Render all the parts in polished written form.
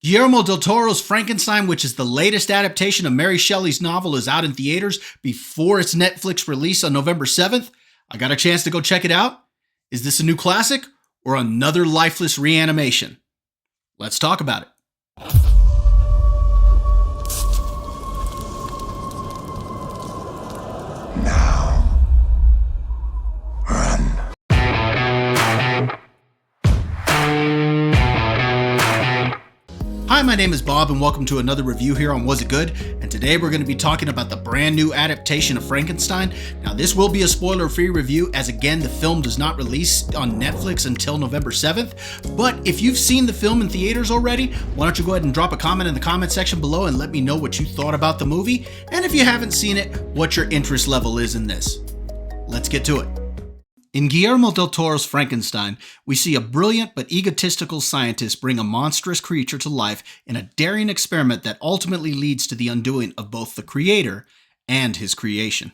Guillermo del Toro's Frankenstein, which is the latest adaptation of Mary Shelley's novel, is out in theaters before its Netflix release on November 7th. I got a chance to go check it out. Is this a new classic or another lifeless reanimation? Let's talk about it. Now, run. Hi, my name is Bob and welcome to another review here on Was It Good? And today we're going to be talking about the brand new adaptation of Frankenstein. Now this will be a spoiler-free review as again the film does not release on Netflix until November 7th. But if you've seen the film in theaters already, why don't you go ahead and drop a comment in the comment section below and let me know what you thought about the movie. And if you haven't seen it, what your interest level is in this. Let's get to it. In Guillermo del Toro's Frankenstein, we see a brilliant but egotistical scientist bring a monstrous creature to life in a daring experiment that ultimately leads to the undoing of both the creator and his creation.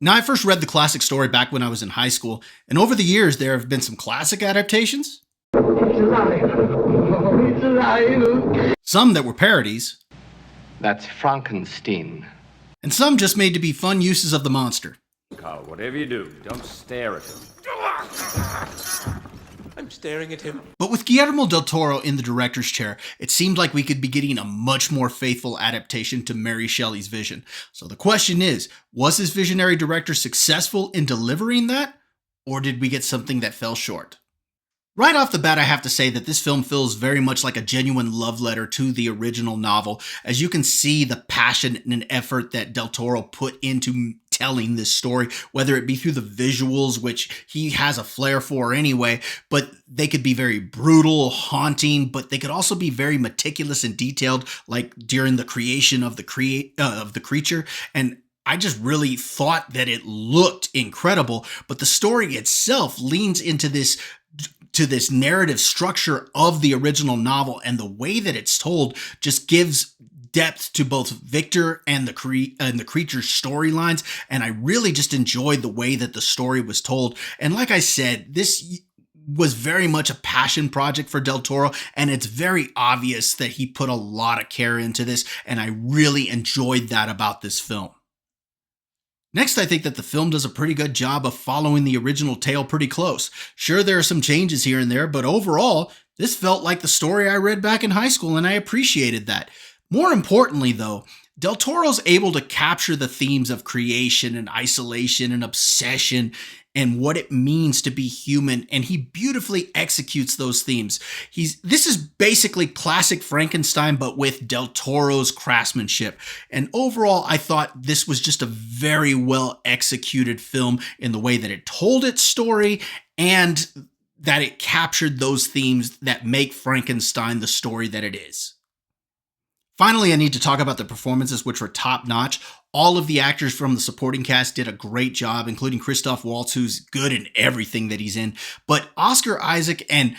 Now, I first read the classic story back when I was in high school, and over the years there have been some classic adaptations. It's alive. Oh, it's alive. Some that were parodies. That's Frankenstein. And some just made to be fun uses of the monster. Carl, whatever you do, don't stare at him. I'm staring at him. But with Guillermo del Toro in the director's chair, it seemed like we could be getting a much more faithful adaptation to Mary Shelley's vision. So the question is, was this visionary director successful in delivering that? Or did we get something that fell short? Right off the bat, I have to say that this film feels very much like a genuine love letter to the original novel, as you can see the passion and effort that del Toro put into telling this story, whether it be through the visuals, which he has a flair for anyway, but they could be very brutal, haunting, but they could also be very meticulous and detailed, like during the creation of the creature. And I just really thought that it looked incredible, but the story itself leans into this narrative structure of the original novel, and the way that it's told just gives depth to both Victor and the creature's storylines, and I really just enjoyed the way that the story was told. And like I said, this was very much a passion project for del Toro, and it's very obvious that he put a lot of care into this, and I really enjoyed that about this film. Next, I think that the film does a pretty good job of following the original tale pretty close. Sure, there are some changes here and there, but overall, this felt like the story I read back in high school, and I appreciated that. More importantly, though, del Toro's able to capture the themes of creation and isolation and obsession and what it means to be human, and he beautifully executes those themes. This is basically classic Frankenstein, but with del Toro's craftsmanship. And overall, I thought this was just a very well executed film in the way that it told its story and that it captured those themes that make Frankenstein the story that it is. Finally, I need to talk about the performances, which were top-notch. All of the actors from the supporting cast did a great job, including Christoph Waltz, who's good in everything that he's in. But Oscar Isaac and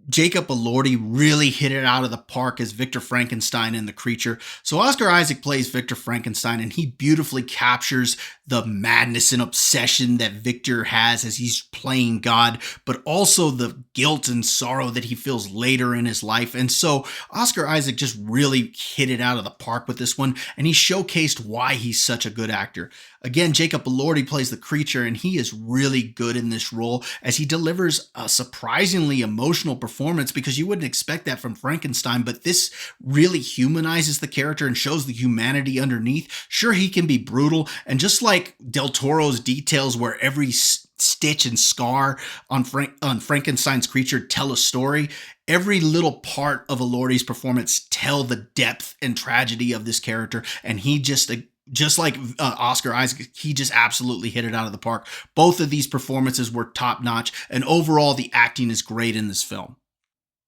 Jacob Elordi really hit it out of the park as Victor Frankenstein and the creature. So Oscar Isaac plays Victor Frankenstein, and he beautifully captures the madness and obsession that Victor has as he's playing God, but also the guilt and sorrow that he feels later in his life. And so Oscar Isaac just really hit it out of the park with this one, and he showcased why he's such a good actor. Again, Jacob Elordi plays the creature, and he is really good in this role as he delivers a surprisingly emotional performance, because you wouldn't expect that from Frankenstein, but this really humanizes the character and shows the humanity underneath. Sure, he can be brutal, and just like del Toro's details where every stitch and scar on Frankenstein's creature tell a story, every little part of Elordi's performance tell the depth and tragedy of this character, and he just like Oscar Isaac, he just absolutely hit it out of the park. Both of these performances were top-notch, and overall the acting is great in this film.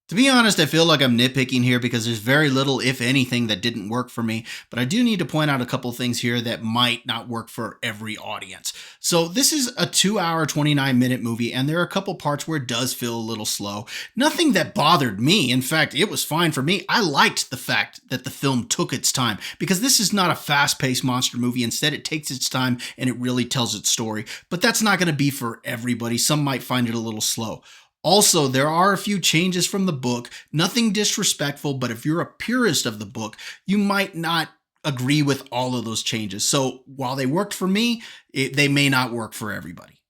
To be honest, I feel like I'm nitpicking here because there's very little, if anything, that didn't work for me, but I do need to point out a couple things here that might not work for every audience. So this is a 2-hour, 29-minute movie, and there are a couple parts where it does feel a little slow. Nothing that bothered me. In fact, it was fine for me. I liked the fact that the film took its time, because this is not a fast-paced monster movie. Instead, it takes its time and it really tells its story, but that's not going to be for everybody. Some might find it a little slow. Also, there are a few changes from the book, nothing disrespectful, but if you're a purist of the book, you might not agree with all of those changes. So while they worked for me, they may not work for everybody.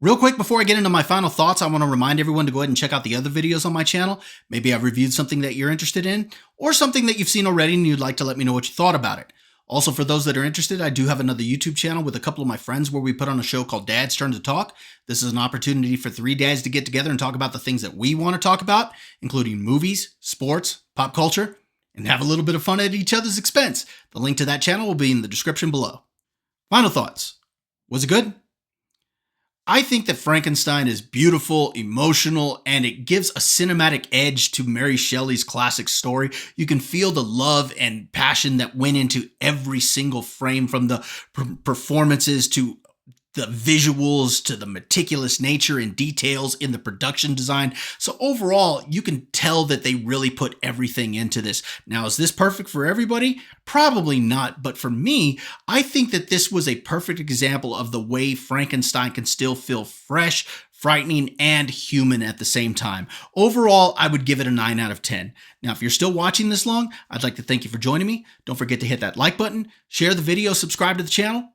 Real quick, before I get into my final thoughts, I want to remind everyone to go ahead and check out the other videos on my channel. Maybe I've reviewed something that you're interested in, or something that you've seen already and you'd like to let me know what you thought about it. Also, for those that are interested, I do have another YouTube channel with a couple of my friends where we put on a show called Dad's Turn to Talk. This is an opportunity for 3 dads to get together and talk about the things that we want to talk about, including movies, sports, pop culture, and have a little bit of fun at each other's expense. The link to that channel will be in the description below. Final thoughts. Was it good? I think that Frankenstein is beautiful, emotional, and it gives a cinematic edge to Mary Shelley's classic story. You can feel the love and passion that went into every single frame, from the performances to the visuals to the meticulous nature and details in the production design. So overall, you can tell that they really put everything into this. Now, is this perfect for everybody? Probably not, but for me, I think that this was a perfect example of the way Frankenstein can still feel fresh, frightening, and human at the same time. Overall, I would give it a 9 out of 10. Now, if you're still watching this long, I'd like to thank you for joining me. Don't forget to hit that like button, share the video, subscribe to the channel.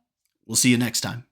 We'll see you next time.